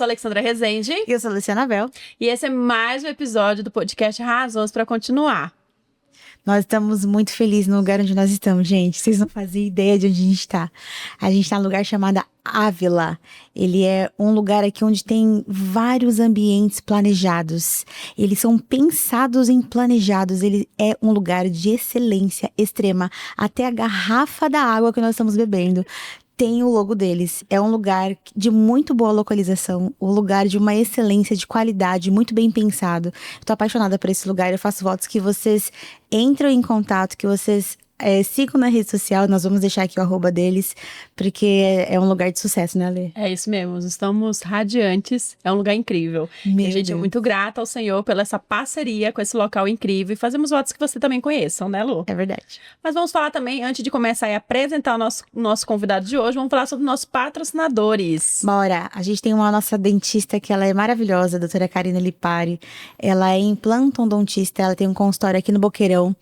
sou a Alexandra Rezende. E eu sou a Luciana Bel. E esse é mais um episódio do podcast Razões para Continuar. Nós estamos muito felizes no lugar onde nós estamos, gente. Vocês não fazem ideia de onde a gente está. A gente está num lugar chamado Ávila. Ele é um lugar aqui onde tem vários ambientes planejados. Eles são pensados em planejados. Ele é um lugar de excelência extrema. Até a garrafa da água que nós estamos bebendo tem o logo deles. É um lugar de muito boa localização, um lugar de uma excelência, de qualidade, muito bem pensado. Estou apaixonada por esse lugar. Eu faço votos que vocês entrem em contato, que vocês sigam na rede social. Nós vamos deixar aqui o arroba deles, porque é um lugar de sucesso, né, Lê? É isso mesmo, estamos radiantes, é um lugar incrível. E a gente é muito grata ao Senhor pela essa parceria com esse local incrível e fazemos votos que você também conheçam, né, Lu? É verdade. Mas vamos falar também, antes de começar a apresentar o nosso convidado de hoje, vamos falar sobre nossos patrocinadores. Bora! A gente tem uma nossa dentista que ela é maravilhosa, a doutora Karina Lipari. Ela é implantodontista, ela tem um consultório aqui no Boqueirão.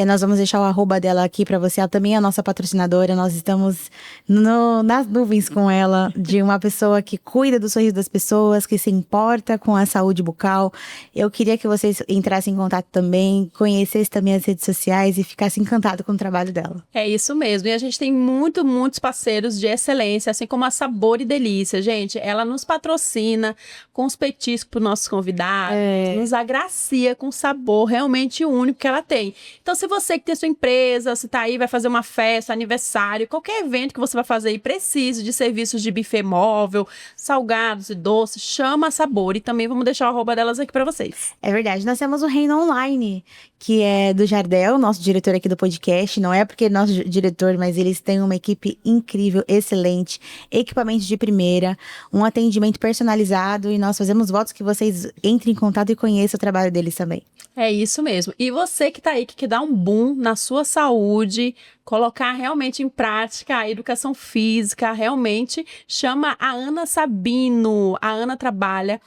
Nós vamos deixar o arroba dela aqui pra você. Ela também é a nossa patrocinadora. Nós estamos nas nuvens com ela, de uma pessoa que cuida do sorriso das pessoas, que se importa com a saúde bucal. Eu queria que vocês entrassem em contato também, conhecessem também as redes sociais e ficassem encantados com o trabalho dela. É isso mesmo. E a gente tem muitos parceiros de excelência, assim como a Sabor e Delícia. Gente, ela nos patrocina com os petiscos para os nossos convidados, nos agracia com o sabor realmente único que ela tem. Então, se você que tem sua empresa, se tá aí, vai fazer uma festa, aniversário, qualquer evento que você vai fazer e precisa de serviços de buffet móvel, salgados e doces, chama a Sabor. E também vamos deixar o arroba delas aqui para vocês. É verdade. Nós temos o Reino Online, que é do Jardel, nosso diretor aqui do podcast. Não é porque é nosso diretor, mas eles têm uma equipe incrível, excelente, equipamentos de primeira, um atendimento personalizado e nós fazemos votos que vocês entrem em contato e conheçam o trabalho deles também. É isso mesmo. E você que tá aí, que quer dar um boom na sua saúde, colocar realmente em prática a educação física, realmente chama a Ana Sabino. A Ana trabalha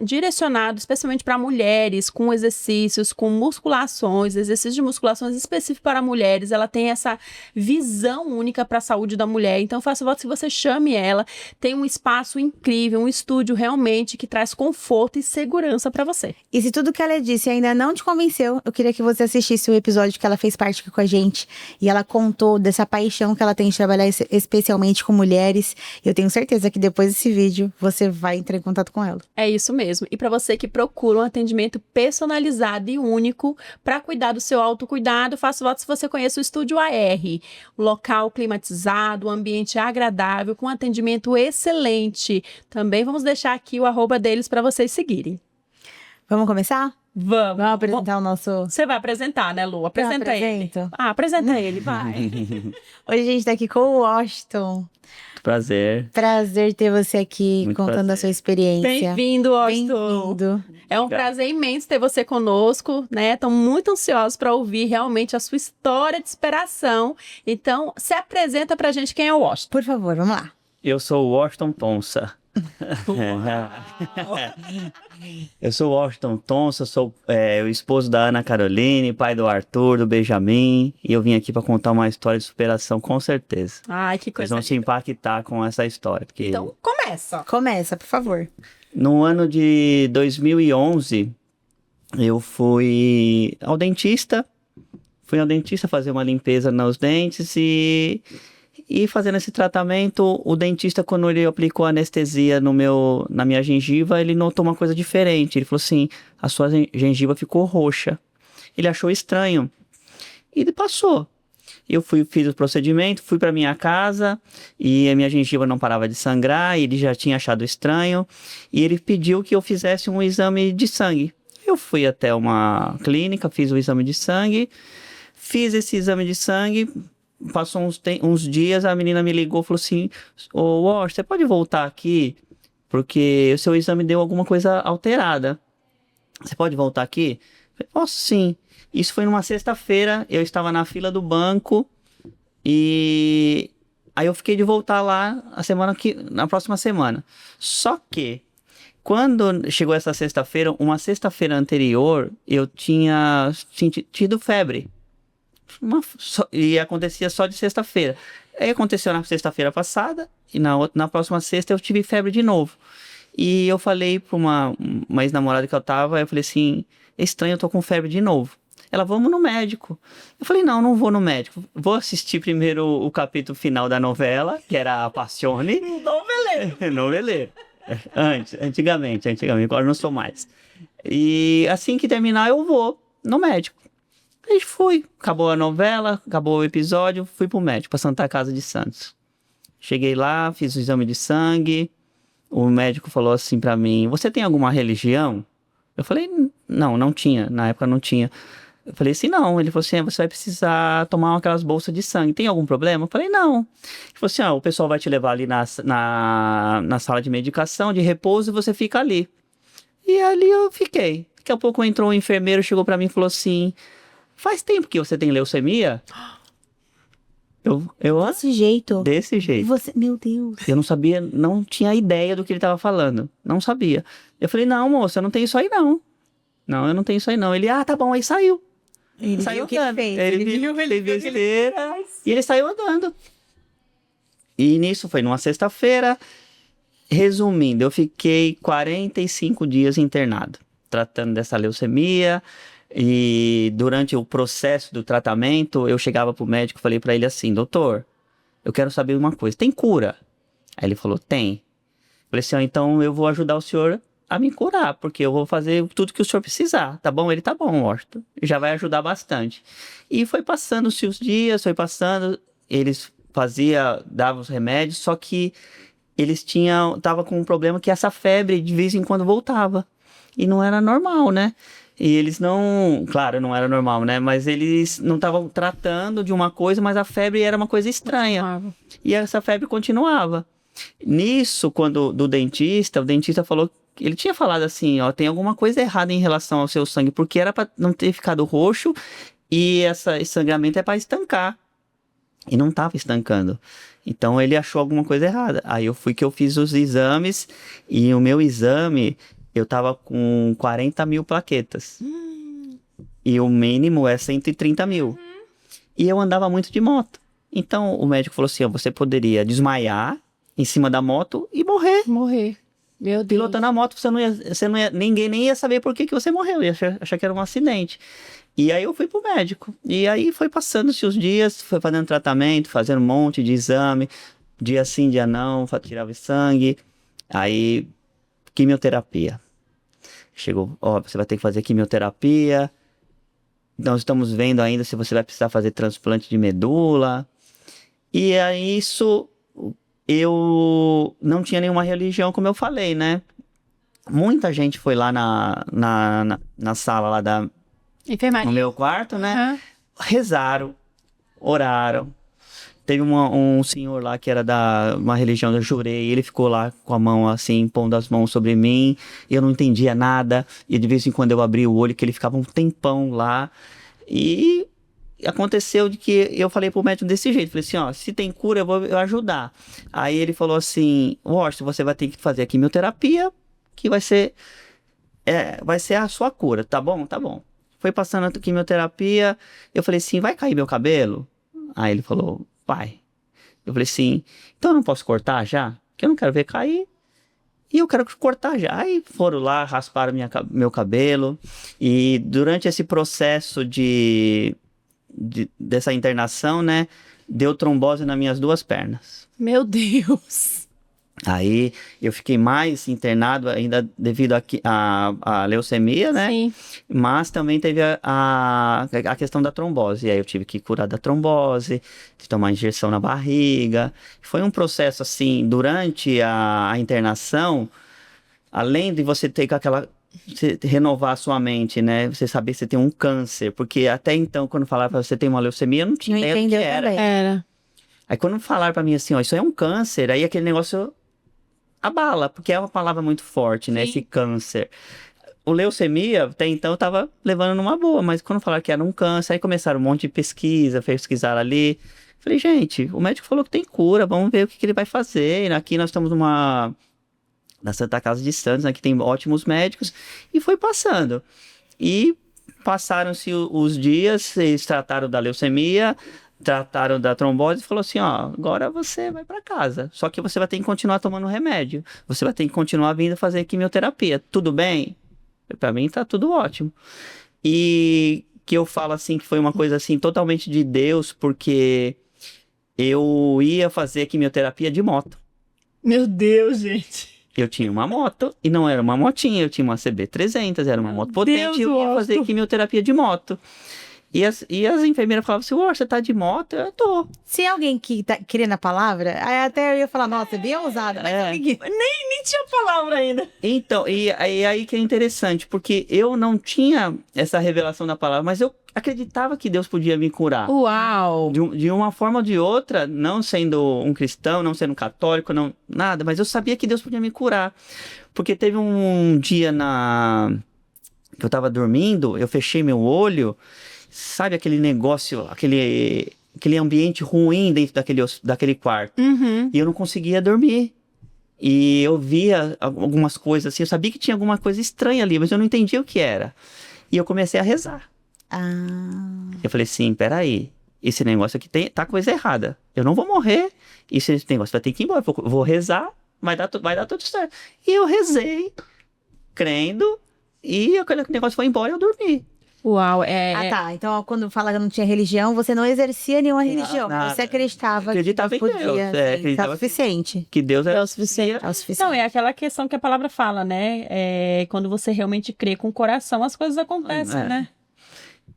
direcionado especialmente para mulheres, com exercícios, com musculações, exercícios de musculações específicos para mulheres. Ela tem essa visão única para a saúde da mulher. Então, eu faço voto que você chame ela. Tem um espaço incrível, um estúdio realmente que traz conforto e segurança para você. E se tudo que ela disse ainda não te convenceu, eu queria que você assistisse o episódio que ela fez parte aqui com a gente. E ela contou dessa paixão que ela tem de trabalhar especialmente com mulheres. Eu tenho certeza que depois desse vídeo você vai entrar em contato com ela. É isso mesmo. E para você que procura um atendimento personalizado e único para cuidar do seu autocuidado, faço voto se você conhece o Estúdio AR. Local climatizado, ambiente agradável, com atendimento excelente. Também vamos deixar aqui o arroba deles para vocês seguirem. Vamos começar? Vamos apresentar o nosso... Você vai apresentar, né, Lu? Apresenta ele. Apresenta ele, vai. Hoje a gente tá aqui com o Washington. Prazer. Prazer ter você aqui, Muito contando prazer. a sua experiência. Bem-vindo, Washington. Bem-vindo. É um prazer imenso ter você conosco, né? Estamos muito ansiosos para ouvir realmente a sua história de superação. Então, se apresenta pra gente quem é o Washington. Por favor, vamos lá. Eu sou o Washington Tonsa. Eu sou o Washington Tonsa, sou o esposo da Ana Caroline, pai do Arthur, do Benjamin. E eu vim aqui para contar uma história de superação, com certeza. Ai, que Vocês coisa vão se impactar com essa história. Porque Então, começa. Começa, por favor. no ano de 2011, eu fui ao dentista. Fui ao dentista fazer uma limpeza nos dentes e fazendo esse tratamento, o dentista, quando ele aplicou anestesia na minha gengiva, ele notou uma coisa diferente. Ele falou assim, a sua gengiva ficou roxa. Ele achou estranho. E ele passou. Eu fiz o procedimento, fui para minha casa e a minha gengiva não parava de sangrar, ele já tinha achado estranho e ele pediu que eu fizesse um exame de sangue. Eu fui até uma clínica, fiz o exame de sangue, fiz esse exame de sangue. Passou uns dias, a menina me ligou e falou assim, ô Wash, você pode voltar aqui? Porque o seu exame deu alguma coisa alterada. Você pode voltar aqui? Eu falei, posso sim. Isso foi numa sexta-feira, eu estava na fila do banco e aí eu fiquei de voltar lá na próxima semana. Só que, quando chegou essa sexta-feira, uma sexta-feira anterior, eu tinha tido febre. E acontecia só de sexta-feira. Aí aconteceu na sexta-feira passada e na próxima sexta eu tive febre de novo. E eu falei pra uma ex-namorada que eu tava, eu falei assim, é estranho, eu tô com febre de novo. Ela, vamos no médico. Eu falei, não vou no médico. Vou assistir primeiro o capítulo final da novela, que era a Passione. Noveleiro. Noveleiro. Antigamente, agora não sou mais. E assim que terminar, eu vou no médico. A gente foi, acabou a novela, acabou o episódio, fui pro médico, pra Santa Casa de Santos. Cheguei lá, fiz o exame de sangue, o médico falou assim pra mim, você tem alguma religião? Eu falei, não tinha, na época não tinha. Eu falei assim, não. Ele falou assim, você vai precisar tomar aquelas bolsas de sangue, tem algum problema? Eu falei, não. Ele falou assim, o pessoal vai te levar ali na sala de medicação, de repouso, e você fica ali. E ali eu fiquei. Daqui a pouco entrou um enfermeiro, chegou pra mim e falou assim, faz tempo que você tem leucemia? Desse jeito? Desse jeito. Meu Deus. Eu não sabia, não tinha ideia do que ele tava falando. Não sabia. Eu falei, não, moça, eu não tenho isso aí não. Não, eu não tenho isso aí não. Ele, tá bom, aí saiu. Ele Saiu viu o que ele fez. Ele viu besteira. E ele saiu andando. E nisso foi numa sexta-feira. Resumindo, eu fiquei 45 dias internado, tratando dessa leucemia. E durante o processo do tratamento, eu chegava pro médico e falei pra ele assim, doutor, eu quero saber uma coisa, tem cura? Aí ele falou, tem. Eu falei assim, então eu vou ajudar o senhor a me curar, porque eu vou fazer tudo que o senhor precisar, tá bom? Ele, tá bom, Washington, já vai ajudar bastante. E foi passando-se os dias, eles davam os remédios, só que eles tava com um problema que essa febre de vez em quando voltava, e não era normal, né? E eles claro, não era normal, né? Mas eles não estavam tratando de uma coisa, mas a febre era uma coisa estranha. E essa febre continuava. Nisso, o dentista falou, ele tinha falado assim, tem alguma coisa errada em relação ao seu sangue, porque era para não ter ficado roxo e esse sangramento é para estancar. E não estava estancando. Então ele achou alguma coisa errada. Aí eu fiz os exames e o meu exame, eu tava com 40 mil plaquetas. E o mínimo é 130 mil. E eu andava muito de moto. Então o médico falou assim, você poderia desmaiar em cima da moto e morrer. Meu Deus. Pilotando a moto, ninguém nem ia saber por que você morreu. Ia achar que era um acidente. E aí eu fui pro médico. E aí foi passando-se os dias, foi fazendo tratamento, fazendo um monte de exame. Dia sim, dia não, tirava sangue. Aí, quimioterapia. Chegou, você vai ter que fazer quimioterapia. Nós estamos vendo ainda se você vai precisar fazer transplante de medula. E aí eu não tinha nenhuma religião, como eu falei, né? Muita gente foi lá na sala lá enfermaria. No meu quarto, né? Rezaram, oraram. Teve um senhor lá que era uma religião, eu jurei, ele ficou lá com a mão assim, pondo as mãos sobre mim, e eu não entendia nada, e de vez em quando eu abria o olho, que ele ficava um tempão lá, e aconteceu de que eu falei pro médico desse jeito, falei assim, se tem cura, eu vou ajudar. Aí ele falou assim, Washington, você vai ter que fazer a quimioterapia, que vai ser a sua cura, tá bom? Tá bom. Foi passando a quimioterapia, eu falei assim, vai cair meu cabelo? Aí ele falou, vai. Eu falei assim, então eu não posso cortar já? Porque eu não quero ver cair. E eu quero cortar já. Aí foram lá, rasparam meu cabelo. E durante esse processo dessa internação, né, deu trombose nas minhas 2 pernas. Meu Deus! Aí eu fiquei mais internado ainda devido à leucemia, né? Sim. Mas também teve a questão da trombose. E aí eu tive que curar da trombose, de tomar injeção na barriga. Foi um processo assim, durante a internação, além de você ter você renovar a sua mente, né? Você saber que você tem um câncer. Porque até então, quando falaram pra você tem uma leucemia, eu não tinha ideia do que era. Era. Aí quando falaram pra mim assim, isso é um câncer, aí aquele negócio abala, porque é uma palavra muito forte, né? Sim. Esse câncer. O leucemia, até então, eu tava levando numa boa, mas quando falaram que era um câncer, aí começaram um monte de pesquisaram ali. Falei, gente, o médico falou que tem cura, vamos ver o que ele vai fazer. Aqui nós estamos na Santa Casa de Santos, aqui tem ótimos médicos, e foi passando. E passaram-se os dias, eles trataram da leucemia, trataram da trombose e falou assim, ó, agora você vai pra casa. Só que você vai ter que continuar tomando remédio. Você vai ter que continuar vindo fazer quimioterapia. Tudo bem? Pra mim tá tudo ótimo. E que eu falo assim, que foi uma coisa assim, totalmente de Deus, porque eu ia fazer quimioterapia de moto. Meu Deus, gente. Eu tinha uma moto, e não era uma motinha, eu tinha uma CB300, era uma moto potente, e eu ia fazer Washington. quimioterapia de moto. E as enfermeiras falavam assim, você tá de moto? Eu tô. Se alguém que tá querendo a palavra, aí até eu ia falar, nossa, é bem ousada. Mas É. alguém que... Nem tinha palavra ainda. Então, aí que é interessante, porque eu não tinha essa revelação da palavra, mas eu acreditava que Deus podia me curar. Uau. De uma forma ou de outra, não sendo um cristão, não sendo católico, não, nada, mas eu sabia que Deus podia me curar. Porque teve um dia que eu tava dormindo, eu fechei meu olho, sabe aquele negócio, aquele ambiente ruim dentro daquele quarto. Uhum. E eu não conseguia dormir. E eu via algumas coisas assim, eu sabia que tinha alguma coisa estranha ali, mas eu não entendia o que era. E eu comecei a rezar. Eu falei assim, peraí, esse negócio aqui tá coisa errada. Eu não vou morrer, esse negócio vai ter que ir embora. Vou rezar, vai dar tudo certo. E eu rezei, crendo, e aquele negócio foi embora e eu dormi. Uau, Tá. Então, quando fala que não tinha religião, você não exercia nenhuma religião. nada. Você acreditava Acreditava que em Deus Deus, podia. Tá acreditava o suficiente. Que Deus é o suficiente. É o suficiente. Não, é aquela questão que a palavra fala, né? Quando você realmente crê com o coração, as coisas acontecem, É. né?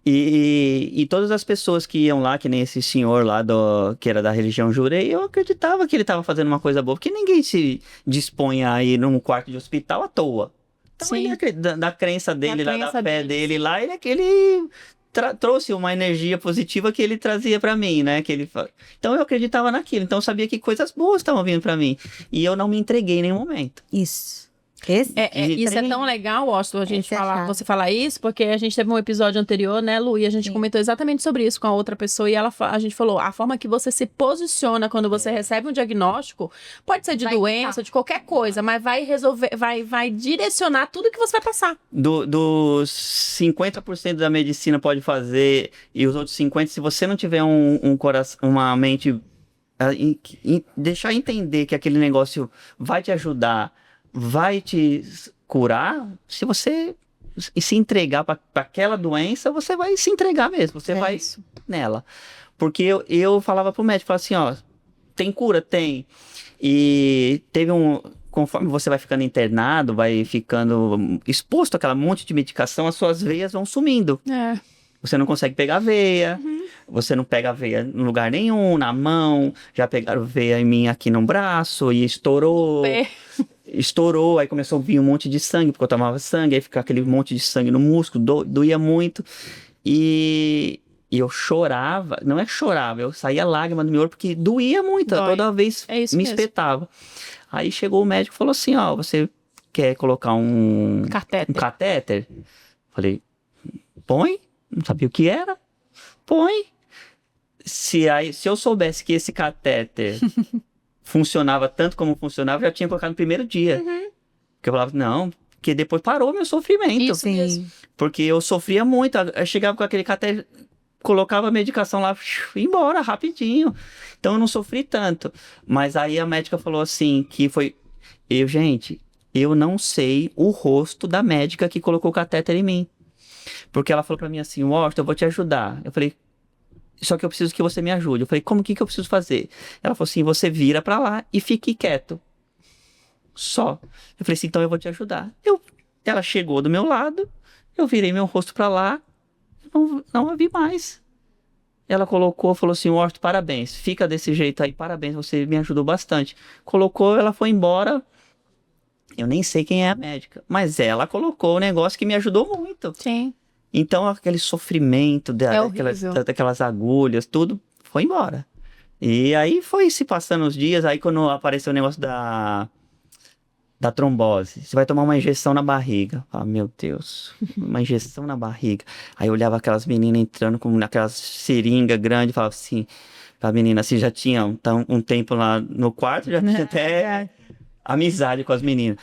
E todas as pessoas que iam lá, que nem esse senhor lá que era da religião Jurei, eu acreditava que ele estava fazendo uma coisa boa, porque ninguém se dispõe a ir num quarto de hospital à toa. Então, Sim. da crença dele, Da lá, da crença fé deles. dele lá, ele trouxe uma energia positiva que ele trazia pra mim, né? Então eu acreditava naquilo, então eu sabia que coisas boas estavam vindo pra mim. E eu não me entreguei em nenhum momento. Isso. Isso é tão legal, Washington, a gente Essa é a chave. você falar isso, porque a gente teve um episódio anterior, né, Lu, e a gente Sim. comentou exatamente sobre isso com a outra pessoa, e a gente falou, a forma que você se posiciona quando você recebe um diagnóstico, pode ser de Vai doença, ficar. de qualquer coisa, mas vai resolver, vai direcionar tudo que você vai passar. Dos 50% da medicina pode fazer, e os outros 50%, se você não tiver um coração, uma mente, deixar entender que aquele negócio vai te ajudar, vai te curar, se você se entregar para aquela doença, você vai se entregar mesmo, você vai nela. Porque eu falava pro médico, falava assim, ó, tem cura? Tem. E conforme você vai ficando internado, vai ficando exposto àquela monte de medicação, as suas veias vão sumindo. Você não consegue pegar veia, você não pega veia em lugar nenhum, na mão, já pegaram veia em mim aqui no braço e estourou. Estourou, aí começou a vir um monte de sangue, porque eu tomava sangue, aí ficava aquele monte de sangue no músculo, doía muito. E eu chorava, não é que chorava, eu saía lágrima do meu olho, porque doía muito, Dói. toda vez É isso me mesmo. espetava. Aí chegou o médico e falou assim, ó, você quer colocar um catéter? Falei, põe, não sabia o que era, põe. Se eu soubesse que esse catéter funcionava tanto como funcionava, eu já tinha colocado no primeiro dia. Porque eu falava, não, porque depois parou meu sofrimento. Isso mesmo. Porque eu sofria muito, eu chegava com aquele catéter, colocava a medicação lá, ia embora rapidinho. Então eu não sofri tanto. Mas aí a médica falou assim, que foi... Gente, eu não sei o rosto da médica que colocou o catéter em mim. Porque ela falou pra mim assim, Washington, eu vou te ajudar. Eu falei, só que eu preciso que você me ajude. Eu falei, como que eu preciso fazer? Ela falou assim, você vira pra lá e fique quieto. Só. Eu falei assim, então eu vou te ajudar. Ela chegou do meu lado, eu virei meu rosto pra lá, não a vi mais. Ela colocou, falou assim, Washington, parabéns, fica desse jeito aí, parabéns, você me ajudou bastante. Colocou, ela foi embora. Eu nem sei quem é a médica, mas ela colocou o negócio que me ajudou muito. Sim. Então, aquele sofrimento horrível. daquelas agulhas, tudo foi embora. E aí foi se passando os dias, aí quando apareceu o negócio da trombose, você vai tomar uma injeção na barriga. Ah, meu Deus, uma injeção na barriga. Aí eu olhava aquelas meninas entrando com aquelas seringa grande, falava assim, a menina assim, já tinha um tempo lá no quarto, já tinha até amizade com as meninas.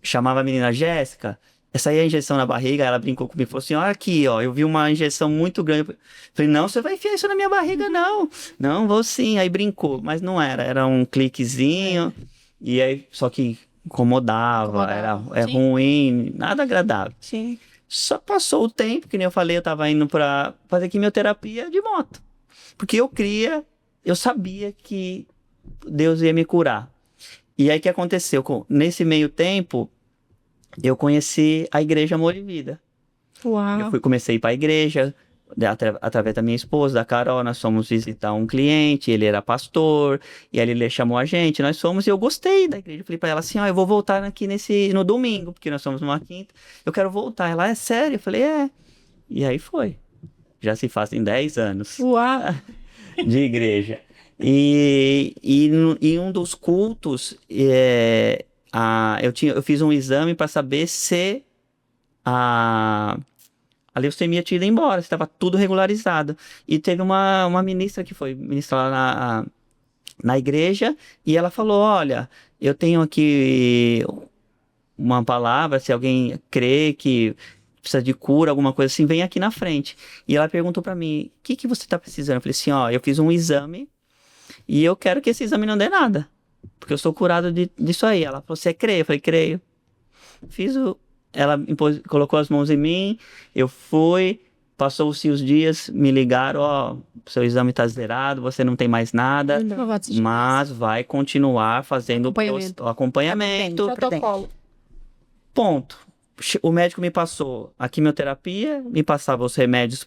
Chamava a menina Jéssica, essa aí é a injeção na barriga, ela brincou comigo, falou assim, olha aqui, ó, eu vi uma injeção muito grande. Eu falei, não, você vai enfiar isso na minha barriga, não. Não, vou sim. Aí brincou, mas não era um cliquezinho, e aí, só que incomodava, é Sim. ruim, nada agradável. Sim. Só passou o tempo, que nem eu falei, eu tava indo pra fazer quimioterapia de moto. Porque eu sabia que Deus ia me curar. E aí, o que aconteceu? Nesse meio tempo, eu conheci a Igreja Amor e Vida. Uau. Comecei a ir para a igreja, através da minha esposa, da Carol, nós fomos visitar um cliente, ele era pastor, e aí ele chamou a gente, nós fomos, e eu gostei da igreja. Eu falei para ela assim, ó, eu vou voltar aqui no domingo, porque nós somos numa quinta, eu quero voltar. Ela, é sério? Eu falei, é. E aí foi. Já se fazem 10 anos Uau. de igreja. E um dos cultos, eu fiz um exame para saber se a leucemia tinha ido embora, estava tudo regularizado. E teve uma ministra que foi ministrar lá na igreja, e ela falou, olha, eu tenho aqui uma palavra, se alguém crê que precisa de cura, alguma coisa assim, vem aqui na frente. E ela perguntou para mim, o que você está precisando? Eu falei assim, ó, eu fiz um exame, e eu quero que esse exame não dê nada, porque eu sou curado disso aí. Ela falou, você crê? Eu falei, creio. Ela colocou as mãos em mim, eu fui, passou-se os dias, me ligaram, ó, seu exame está zerado, você não tem mais nada, mas vai continuar fazendo o acompanhamento. Protocolo. Ponto. O médico me passou a quimioterapia, me passava os remédios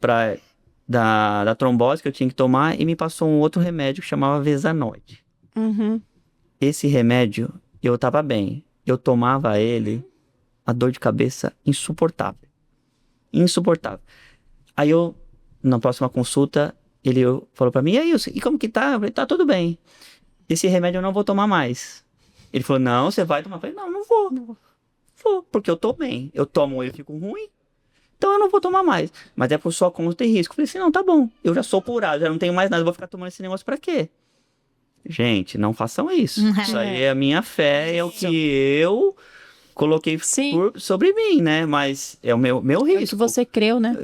da trombose que eu tinha que tomar, e me passou um outro remédio que chamava Vesanoide. Uhum. Esse remédio, eu tava bem, eu tomava ele, a dor de cabeça insuportável. Insuportável. Aí na próxima consulta, ele falou pra mim, e como que tá? Eu falei, tá tudo bem. Esse remédio eu não vou tomar mais. Ele falou, não, você vai tomar. Eu falei, não vou. Vou, porque eu tô bem. Eu tomo ele e fico ruim. Então eu não vou tomar mais. Mas é por sua conta e risco. Eu falei assim, não, tá bom. Eu já sou curado, já não tenho mais nada. Eu vou ficar tomando esse negócio pra quê? Gente, não façam isso. Isso aí é a minha fé, é o que eu coloquei sobre mim, né? Mas é o meu risco. É que você creu, né?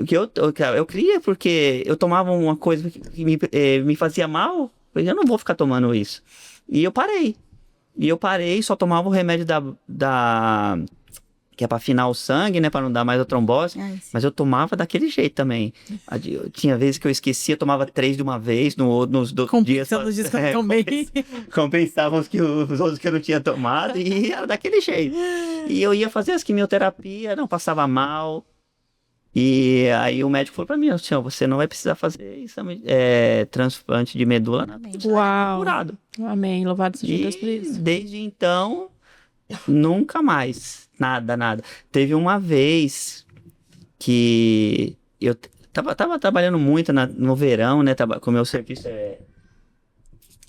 Eu cria porque eu tomava uma coisa que me fazia mal, eu não vou ficar tomando isso. E eu parei. Só tomava o remédio que é pra afinar o sangue, né? Pra não dar mais a trombose. Mas eu tomava daquele jeito também. Tinha vezes que eu esquecia, eu tomava 3 de uma vez, nos dias. Compensavam os outros que eu não tinha tomado, e era daquele jeito. E eu ia fazer as quimioterapias, não passava mal. E aí o médico falou pra mim, assim, ó, você não vai precisar fazer exame, transplante de medula, nada. Uau. Curado. Amém. Louvado seja Deus por isso. Desde então, nunca mais. Nada. Teve uma vez que eu tava trabalhando muito no verão, né? Com o meu serviço,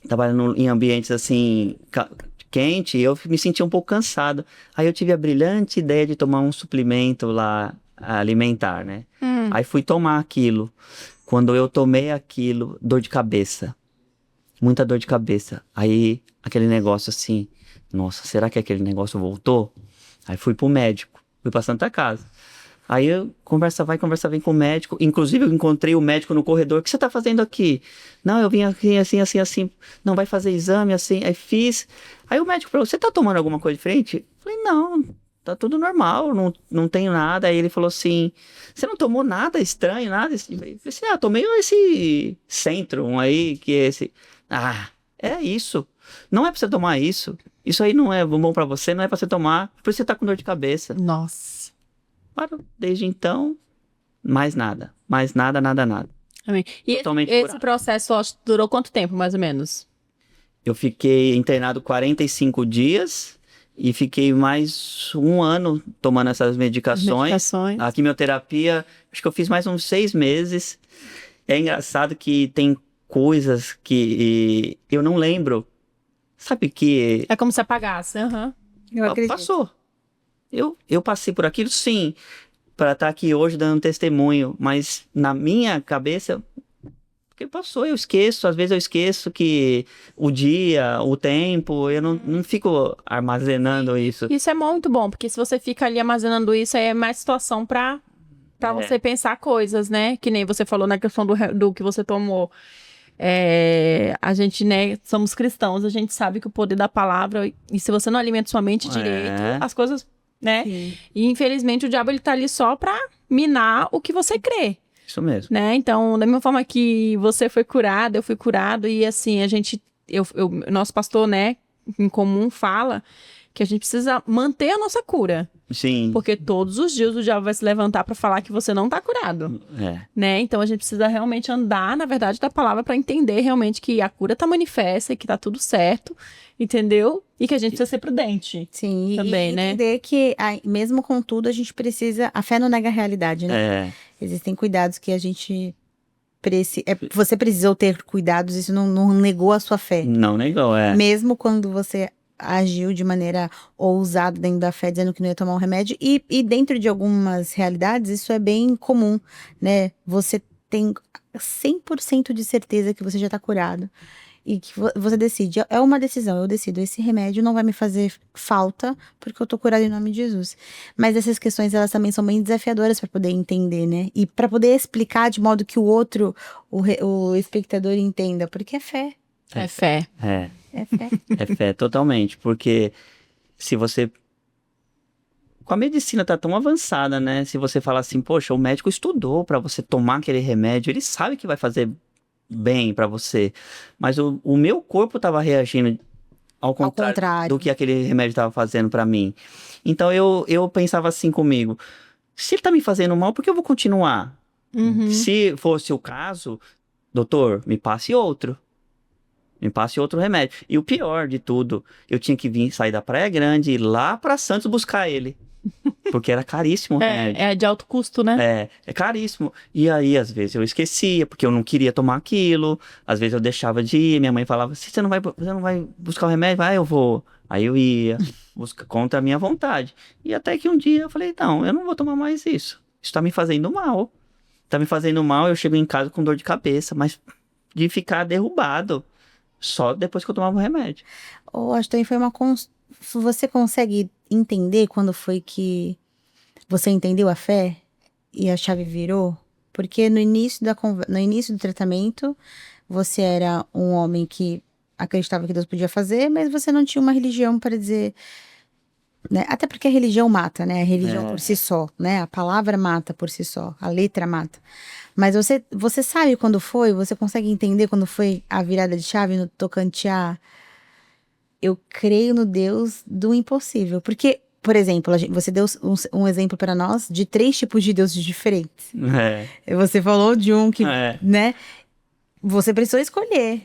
trabalhando em ambientes assim, quente, eu me sentia um pouco cansado. Aí eu tive a brilhante ideia de tomar um suplemento lá alimentar, né? Aí fui tomar aquilo. Quando eu tomei aquilo, dor de cabeça. Muita dor de cabeça. Aí aquele negócio assim, nossa, será que aquele negócio voltou? Aí fui pro médico, fui pra Santa Casa. Aí eu conversa vem com o médico. Inclusive eu encontrei o médico no corredor. O que você tá fazendo aqui? Não, eu vim aqui assim. Não vai fazer exame assim. Aí fiz. Aí o médico falou, você tá tomando alguma coisa diferente? Eu falei, não, tá tudo normal, não tenho nada. Aí ele falou assim, você não tomou nada estranho, nada? Eu falei assim, tomei esse Centrum aí, que é esse... é isso. Não é pra você tomar isso. Isso aí não é bom pra você, não é pra você tomar. Por isso você tá com dor de cabeça. Nossa. Desde então, mais nada. Nada. Amém. E esse processo durou quanto tempo, mais ou menos? Eu fiquei internado 45 dias e fiquei mais 1 ano tomando essas medicações. A quimioterapia, acho que eu fiz mais uns 6 meses. É engraçado que tem coisas que eu não lembro. Sabe que... É como se apagasse, Passou. Eu passei por aquilo, sim, para estar aqui hoje dando testemunho, mas na minha cabeça, Porque passou, eu esqueço, às vezes eu esqueço que o dia, o tempo, eu não fico armazenando isso. Isso é muito bom, porque se você fica ali armazenando isso, aí é mais situação pra você pensar coisas, né? Que nem você falou na questão do que você tomou. A gente, né, somos cristãos, a gente sabe que o poder da palavra, e se você não alimenta sua mente direito, as coisas, né? Sim. E infelizmente o diabo, ele tá ali só pra minar o que você crê. Isso mesmo. Né? Então, da mesma forma que você foi curado, eu fui curado, e assim, nosso pastor, né, em comum fala que a gente precisa manter a nossa cura. Sim. Porque todos os dias o diabo vai se levantar para falar que você não tá curado. Né? Então, a gente precisa realmente andar, na verdade, da palavra para entender realmente que a cura tá manifesta e que tá tudo certo, entendeu? E que a gente precisa ser prudente. Sim, também, e né? entender que, mesmo com tudo, a gente precisa... A fé não nega a realidade, né? Existem cuidados que a gente... Você precisou ter cuidados, isso não negou a sua fé. Não negou, Mesmo quando você agiu de maneira ousada dentro da fé, dizendo que não ia tomar um remédio. E dentro de algumas realidades, isso é bem comum, né? Você tem 100% de certeza que você já tá curado. E que você decide, é uma decisão, eu decido, esse remédio não vai me fazer falta, porque eu tô curado em nome de Jesus. Mas essas questões, elas também são bem desafiadoras para poder entender, né? E para poder explicar de modo que o outro, o espectador entenda, porque é fé. É fé. É fé. É fé, totalmente, porque se você... Com a medicina tá tão avançada, né? Se você falar assim, poxa, o médico estudou para você tomar aquele remédio, ele sabe que vai fazer bem pra você, mas o meu corpo tava reagindo ao contrário do que aquele remédio tava fazendo pra mim. Então eu pensava assim comigo, se ele tá me fazendo mal, por que eu vou continuar? Se fosse o caso, doutor, me passe outro remédio. E o pior de tudo, eu tinha que sair da Praia Grande e ir lá pra Santos buscar ele. Porque era caríssimo o remédio. É de alto custo, né? É caríssimo. E aí, às vezes, eu esquecia, porque eu não queria tomar aquilo. Às vezes eu deixava de ir, minha mãe falava, se você não vai buscar o remédio, vai, eu vou. Aí eu ia, contra a minha vontade. E até que um dia eu falei, não, eu não vou tomar mais isso. Isso tá me fazendo mal. Tá me fazendo mal, eu chego em casa com dor de cabeça, mas de ficar derrubado. Só depois que eu tomava o remédio. Acho que também foi Você consegue entender quando foi que você entendeu a fé e a chave virou? Porque no início do tratamento, você era um homem que acreditava que Deus podia fazer, mas você não tinha uma religião para dizer... Né? Até porque a religião mata, né? A religião por si só, né? A palavra mata por si só, a letra mata. Mas você sabe quando foi? Você consegue entender quando foi a virada de chave no tocante a... Eu creio no Deus do impossível. Porque, por exemplo, você deu um exemplo para nós de 3 tipos de deuses diferentes. Você falou de um que, né? Você precisou escolher.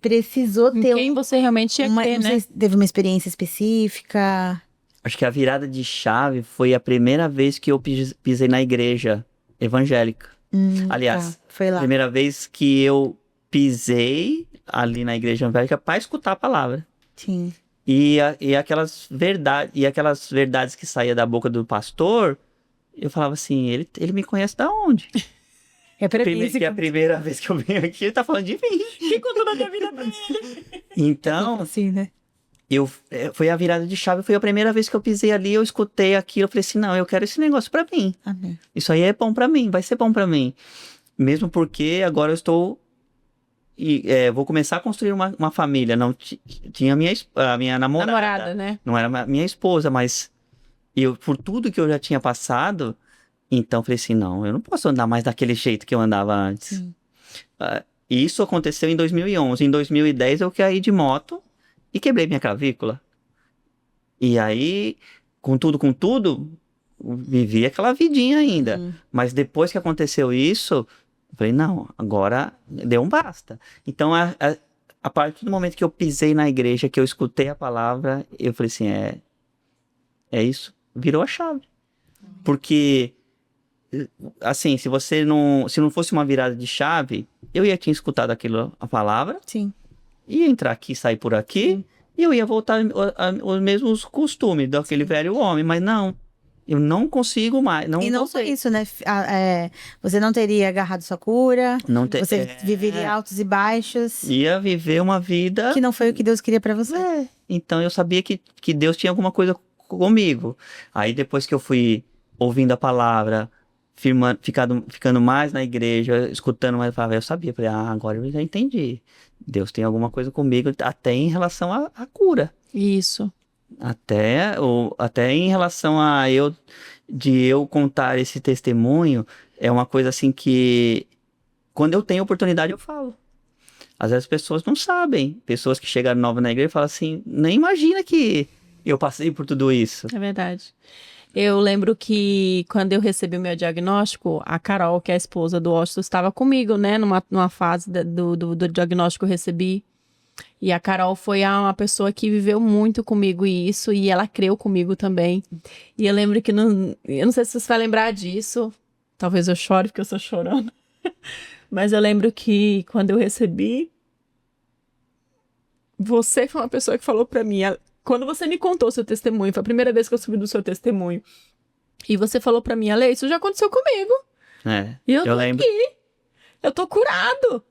Precisou ter... Quem você realmente ia crer, né? Você teve uma experiência específica? Acho que a virada de chave foi a primeira vez que eu pisei na igreja evangélica. Aliás, foi lá. Primeira vez que eu pisei ali na igreja evangélica para escutar a palavra. Sim. E aquelas verdades que saía da boca do pastor, eu falava assim, ele me conhece da onde? É a primeira vez que eu venho aqui, ele tá falando de mim. Que contou da minha vida pra ele? Então, assim, né? Foi a virada de chave, foi a primeira vez que eu pisei ali, eu escutei aquilo, eu falei assim, não, eu quero esse negócio pra mim. Amém. Isso aí é bom pra mim, vai ser bom pra mim. Mesmo porque agora eu estou... vou começar a construir uma família. Não tinha a minha namorada, né? Não era minha esposa, mas por tudo que eu já tinha passado, então falei assim, não, eu não posso andar mais daquele jeito que eu andava antes. E isso aconteceu em 2011. Em 2010 eu caí de moto e quebrei minha clavícula. E aí, com tudo, vivi aquela vidinha ainda. Mas depois que aconteceu isso, eu falei, não, agora deu um basta. Então, a partir do momento que eu pisei na igreja, que eu escutei a palavra, eu falei assim, é isso, virou a chave. Porque, assim, se não fosse uma virada de chave, eu ia ter escutado a palavra, Sim. ia entrar aqui, sair por aqui, e eu ia voltar aos mesmos costumes daquele velho homem, mas não. Eu não consigo mais, não E não só voltei. isso, né? Você não teria agarrado sua cura, Não você viveria altos e baixos, ia viver uma vida. que não foi o que Deus queria pra você. Então eu sabia que Deus tinha alguma coisa comigo. Aí depois que eu fui ouvindo a palavra, ficando mais na igreja, escutando mais a palavra, eu sabia, falei, agora eu já entendi. Deus tem alguma coisa comigo, até em relação à cura. Isso. Até em relação de eu contar esse testemunho, é uma coisa assim que, quando eu tenho oportunidade, eu falo. Às vezes as pessoas não sabem. Pessoas que chegaram novas na igreja falam assim, nem imagina que eu passei por tudo isso. É verdade. Eu lembro que quando eu recebi o meu diagnóstico, a Carol, que é a esposa do Washington, estava comigo, né, numa fase do diagnóstico que eu recebi. E a Carol foi uma pessoa que viveu muito comigo isso, e ela creu comigo também. E eu lembro que, eu não sei se você vai lembrar disso, talvez eu chore porque eu estou chorando, mas eu lembro que quando eu recebi, você foi uma pessoa que falou pra mim, quando você me contou seu testemunho, foi a primeira vez que eu soube do seu testemunho, e você falou pra mim, Ale, isso já aconteceu comigo, e eu tô lembro. aqui, eu tô curado.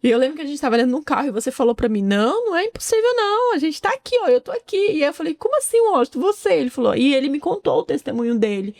E eu lembro que a gente tava dentro de um carro e você falou pra mim, não é impossível não, a gente tá aqui, ó, eu tô aqui. E aí eu falei, como assim, Washington, você? Ele falou, e ele me contou o testemunho dele.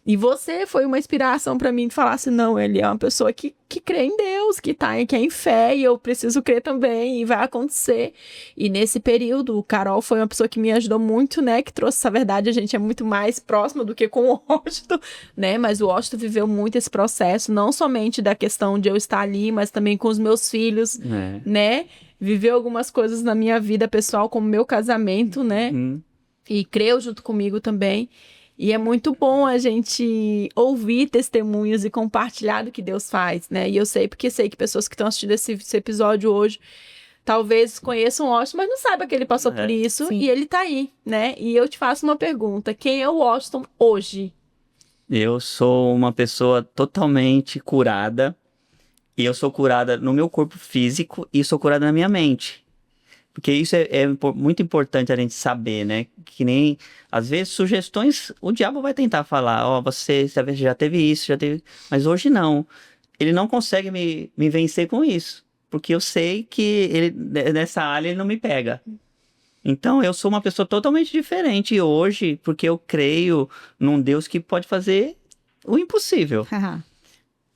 E você foi uma inspiração pra mim de falar assim, não, ele é uma pessoa que crê em Deus, que é em fé, e eu preciso crer também, e vai acontecer. E nesse período, o Carol foi uma pessoa que me ajudou muito, né, que trouxe essa verdade, a gente é muito mais próximo do que com o Washington, né, mas o Washington viveu muito esse processo, não somente da questão de eu estar ali, mas também com os meus filhos, né, viveu algumas coisas na minha vida pessoal, como meu casamento, né, e creu junto comigo também. E é muito bom a gente ouvir testemunhos e compartilhar do que Deus faz, né? E eu sei, porque sei que pessoas que estão assistindo esse episódio hoje, talvez conheçam o Washington, mas não saibam que ele passou por isso, Sim. e ele tá aí, né? E eu te faço uma pergunta, quem é o Washington hoje? Eu sou uma pessoa totalmente curada, e eu sou curada no meu corpo físico e sou curada na minha mente. Porque isso é muito importante a gente saber, né? Que nem, às vezes, sugestões, o diabo vai tentar falar, você já teve isso, já teve... Mas hoje não. Ele não consegue me vencer com isso. Porque eu sei que nessa área ele não me pega. Então, eu sou uma pessoa totalmente diferente hoje, porque eu creio num Deus que pode fazer o impossível.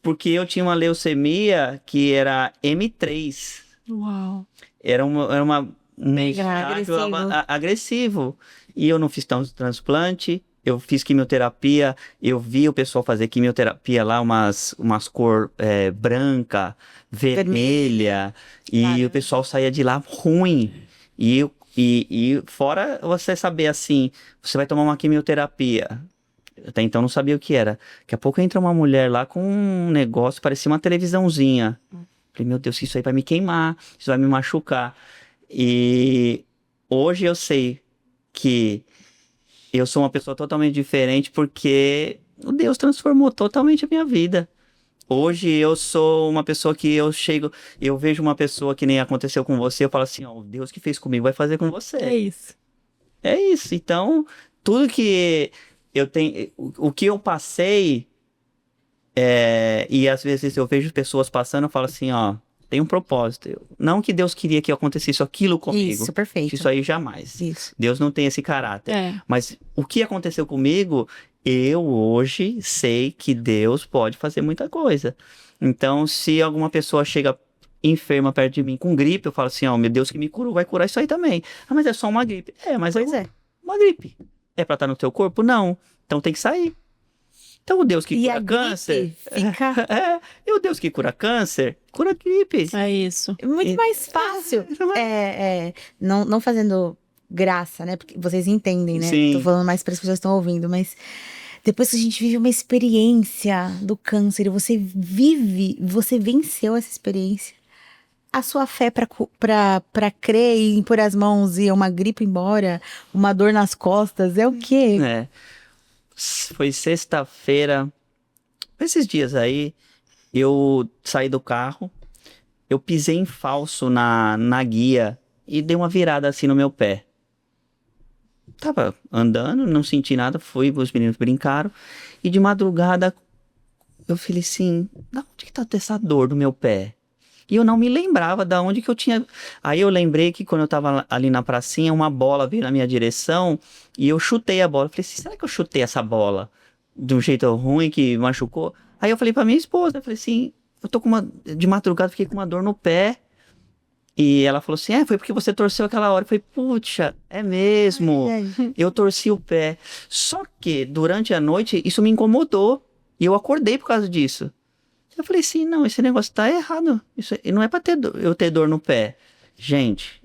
Porque eu tinha uma leucemia que era M3. Uau. Era um estágio agressivo. E eu não fiz transplante, eu fiz quimioterapia, eu vi o pessoal fazer quimioterapia lá, umas cor branca, vermelha, e o pessoal saía de lá ruim. E fora você saber assim, você vai tomar uma quimioterapia. Até então não sabia o que era. Daqui a pouco entra uma mulher lá com um negócio, parecia uma televisãozinha. Falei, meu Deus, isso aí vai me queimar, isso vai me machucar. E hoje eu sei que eu sou uma pessoa totalmente diferente porque o Deus transformou totalmente a minha vida. Hoje eu sou uma pessoa que eu vejo uma pessoa que nem aconteceu com você, eu falo assim, o Deus que fez comigo vai fazer com você. É isso. É isso. Então, tudo que eu tenho, o que eu passei, e às vezes eu vejo pessoas passando, eu falo assim, tem um propósito. Não que Deus queria que acontecesse aquilo comigo. Isso, perfeito. Isso aí jamais. Isso. Deus não tem esse caráter. Mas o que aconteceu comigo, eu hoje sei que Deus pode fazer muita coisa. Então, se alguma pessoa chega enferma perto de mim com gripe, eu falo assim, meu Deus que me curou, vai curar isso aí também. Mas é só uma gripe. Mas uma gripe. É pra estar no teu corpo? Não. Então tem que sair. Então o Deus que cura câncer... E o Deus que cura câncer, cura gripe. É isso. É muito mais fácil. Não fazendo graça, né? Porque vocês entendem, né? Sim. Tô falando mais para as pessoas que estão ouvindo, mas depois que a gente vive uma experiência do câncer, você venceu essa experiência. A sua fé para crer e impor as mãos e uma gripe embora, uma dor nas costas, é o quê? Foi sexta-feira, esses dias aí, eu saí do carro, eu pisei em falso na guia e dei uma virada assim no meu pé. tava andando, não senti nada, os meninos brincaram. E de madrugada, eu falei assim, da onde que tá essa dor do meu pé? E eu não me lembrava da onde que eu tinha. Aí eu lembrei que quando eu tava ali na pracinha, uma bola veio na minha direção e eu chutei a bola. Eu falei assim, será que eu chutei essa bola de um jeito ruim que machucou? Aí eu falei pra minha esposa, eu falei assim, eu tô com de madrugada, fiquei com uma dor no pé. E ela falou assim, foi porque você torceu aquela hora. Eu falei, puxa, é mesmo. Eu torci o pé. Só que durante a noite isso me incomodou e eu acordei por causa disso. Eu falei assim, não, esse negócio tá errado. Isso não é pra eu ter dor no pé. Gente,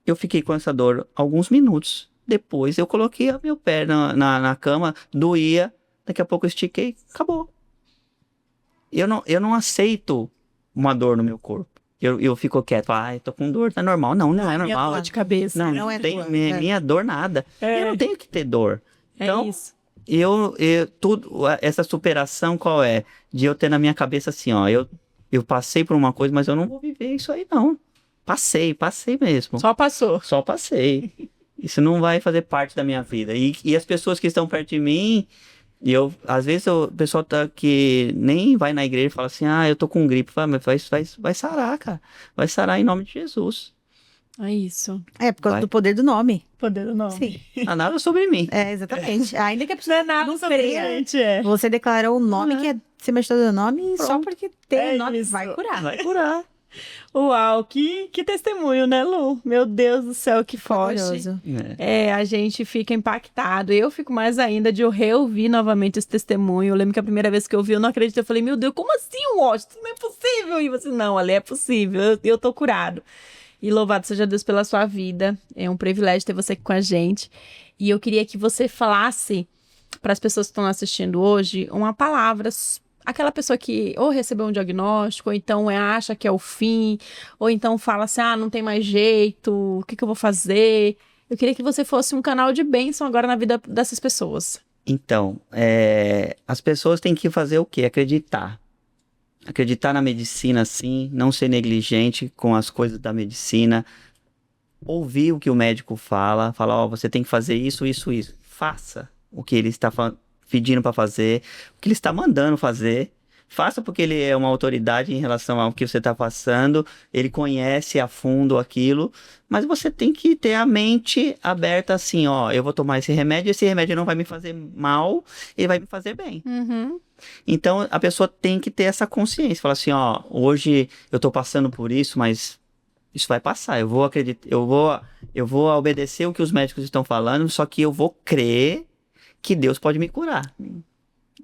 eu fiquei com essa dor alguns minutos. Depois eu coloquei o meu pé na cama, doía. Daqui a pouco eu estiquei, acabou. Eu não aceito uma dor no meu corpo. Eu fico quieto, tô com dor, tá normal. Não, não é normal. Dor de cabeça. Não é tem dor, minha dor nada. Eu não tenho que ter dor. Então, É isso. essa superação qual é? De eu ter na minha cabeça assim, ó, eu passei por uma coisa, mas eu não vou viver isso aí, não. Passei mesmo. Só passou. Só passei. Isso não vai fazer parte da minha vida. E as pessoas que estão perto de mim, às vezes o pessoal que nem vai na igreja e fala assim, eu tô com gripe. Fala, mas vai sarar, cara. Vai sarar em nome de Jesus. É isso. É, por causa do poder do nome. Poder do nome. Sim. Não há nada sobre mim. É, exatamente. Ainda que a Não pessoa é nada sobre a gente, você declarou o nome que é ser do nome só Pronto. porque tem o nome isso. vai curar. Vai curar. Uau, que testemunho, né, Lu? Meu Deus do céu, que forte. Maravilhoso. A gente fica impactado. Eu fico mais ainda de eu reouvir novamente esse testemunho. Eu lembro que a primeira vez que eu vi, eu não acreditei. Eu falei, meu Deus, como assim, Washington? Não é possível. E você, não, Ali, é possível. Eu tô curado. E louvado seja Deus pela sua vida. É um privilégio ter você aqui com a gente. E eu queria que você falasse para as pessoas que estão assistindo hoje uma palavra, aquela pessoa que ou recebeu um diagnóstico, ou então acha que é o fim, ou então fala assim, não tem mais jeito, o que eu vou fazer? Eu queria que você fosse um canal de bênção agora na vida dessas pessoas. Então, as pessoas têm que fazer o quê? Acreditar. Acreditar na medicina, sim, não ser negligente com as coisas da medicina, ouvir o que o médico fala, falar, você tem que fazer isso, isso, isso. Faça o que ele está pedindo para fazer, o que ele está mandando fazer. Faça porque ele é uma autoridade em relação ao que você está passando, ele conhece a fundo aquilo, mas você tem que ter a mente aberta assim, eu vou tomar esse remédio não vai me fazer mal, ele vai me fazer bem. Uhum. Então, a pessoa tem que ter essa consciência, falar assim, hoje eu tô passando por isso, mas isso vai passar, eu vou acreditar, eu vou obedecer o que os médicos estão falando, só que eu vou crer que Deus pode me curar,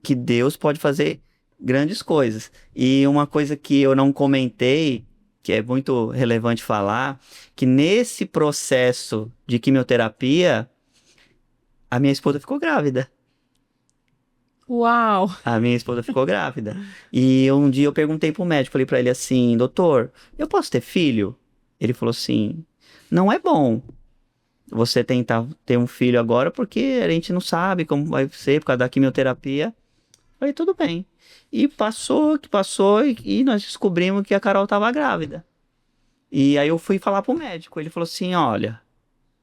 que Deus pode fazer grandes coisas. E uma coisa que eu não comentei, que é muito relevante falar, que nesse processo de quimioterapia, a minha esposa ficou grávida. Uau! A minha esposa ficou grávida. E um dia eu perguntei pro médico, falei pra ele assim, doutor, eu posso ter filho? Ele falou assim, não é bom você tentar ter um filho agora, porque a gente não sabe como vai ser por causa da quimioterapia. Eu falei, tudo bem. E passou e nós descobrimos que a Carol estava grávida. E aí eu fui falar pro médico, ele falou assim, olha,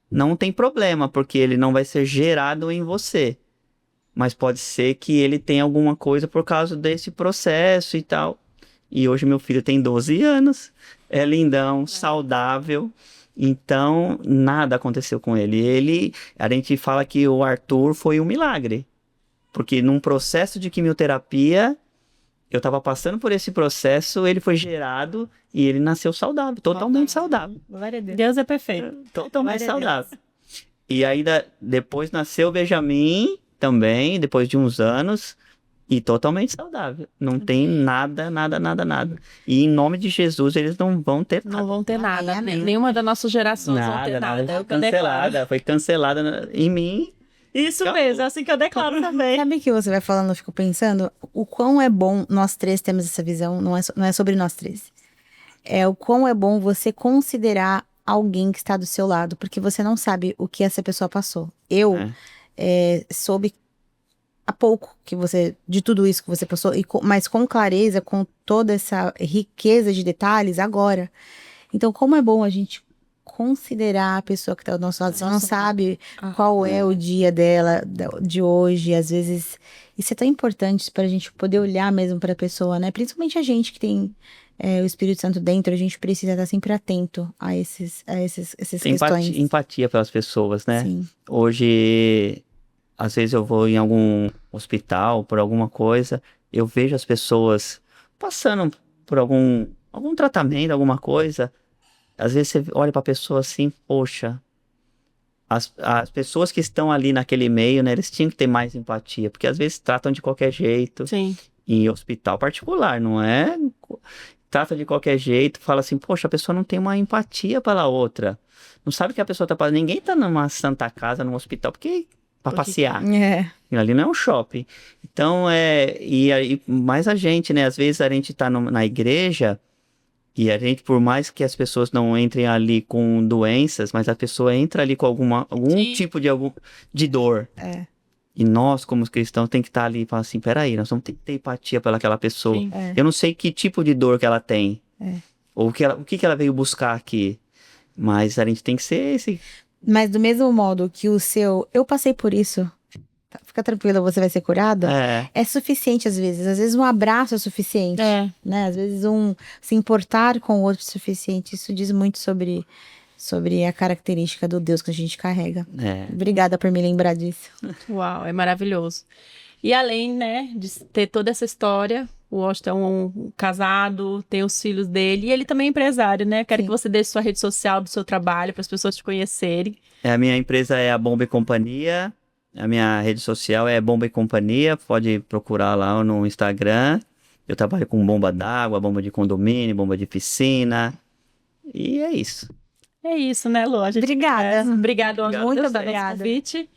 não tem problema, porque ele não vai ser gerado em você. Mas pode ser que ele tenha alguma coisa por causa desse processo e tal. E hoje meu filho tem 12 anos, é lindão, saudável. Então, nada aconteceu com ele. A gente fala que o Arthur foi um milagre. Porque num processo de quimioterapia, eu estava passando por esse processo, ele foi gerado e ele nasceu saudável, totalmente saudável. Glória a Deus. Deus é perfeito. Totalmente Glória a Deus. saudável. E ainda depois nasceu o Benjamin também, depois de uns anos, e totalmente saudável. Não tem nada. E em nome de Jesus, eles não vão ter nada. Não vão ter nada. amém. Nenhuma das nossas gerações vão ter nada. É o que eu declaro. Foi cancelada em mim. Isso Acabou. mesmo, é assim que eu declaro também. Sabe que você vai falando, eu fico pensando, o quão é bom nós três temos essa visão, não é sobre nós três. É o quão é bom você considerar alguém que está do seu lado, porque você não sabe o que essa pessoa passou. Eu soube há pouco de tudo isso que você passou, mas com clareza, com toda essa riqueza de detalhes agora. Então, como é bom a gente considerar a pessoa que tá ao nosso lado. Você não Nossa, sabe qual é o dia dela, de hoje. Às vezes, isso é tão importante pra gente poder olhar mesmo pra pessoa, né? Principalmente a gente que tem o Espírito Santo dentro, a gente precisa estar sempre atento a essas Tem questões. empatia pelas pessoas, né? Sim. Hoje, às vezes eu vou em algum hospital por alguma coisa, eu vejo as pessoas passando por algum tratamento, alguma coisa. Às vezes você olha pra pessoa assim, poxa, as pessoas que estão ali naquele meio, né, eles tinham que ter mais empatia, porque às vezes tratam de qualquer jeito, Sim. em hospital particular, não é? Trata de qualquer jeito, fala assim, poxa, a pessoa não tem uma empatia pela outra. Não sabe que a pessoa tá passando. Ninguém tá numa santa casa, num hospital, pra passear. Ali não é um shopping. Então, e aí, mais a gente, né? Às vezes a gente tá na igreja e a gente, por mais que as pessoas não entrem ali com doenças, mas a pessoa entra ali com algum Sim. tipo de dor. E nós, como cristãos, tem que estar ali e falar assim, peraí, nós vamos ter que ter empatia pelaquela pessoa. Sim. Eu não sei que tipo de dor que ela tem. Ou o que ela veio buscar aqui. Mas a gente tem que ser esse... Mas do mesmo modo que eu passei por isso, fica tranquila, você vai ser curada, é suficiente às vezes. Às vezes um abraço é suficiente, né? Às vezes se importar com o outro é suficiente. Isso diz muito sobre a característica do Deus que a gente carrega. Obrigada por me lembrar disso. Uau, é maravilhoso. E além, né, de ter toda essa história, o Washington é um casado, tem os filhos dele, e ele também é empresário, né? Quero Sim. que você deixe sua rede social do seu trabalho para as pessoas te conhecerem. A minha empresa é a Bomba e Companhia. A minha rede social é Bomba e Companhia. Pode procurar lá no Instagram. Eu trabalho com bomba d'água, bomba de condomínio, bomba de piscina. E é isso. É isso, né, Lu? Obrigada. Obrigada, Muito pelo obrigada. convite.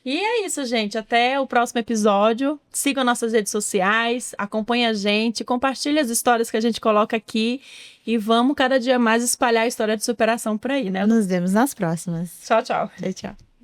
E é isso, gente. Até o próximo episódio. Sigam nossas redes sociais, acompanhe a gente, compartilhe as histórias que a gente coloca aqui e vamos cada dia mais espalhar a história de superação por aí, né, Lu? Nos vemos nas próximas. Tchau, tchau. Tchau, tchau.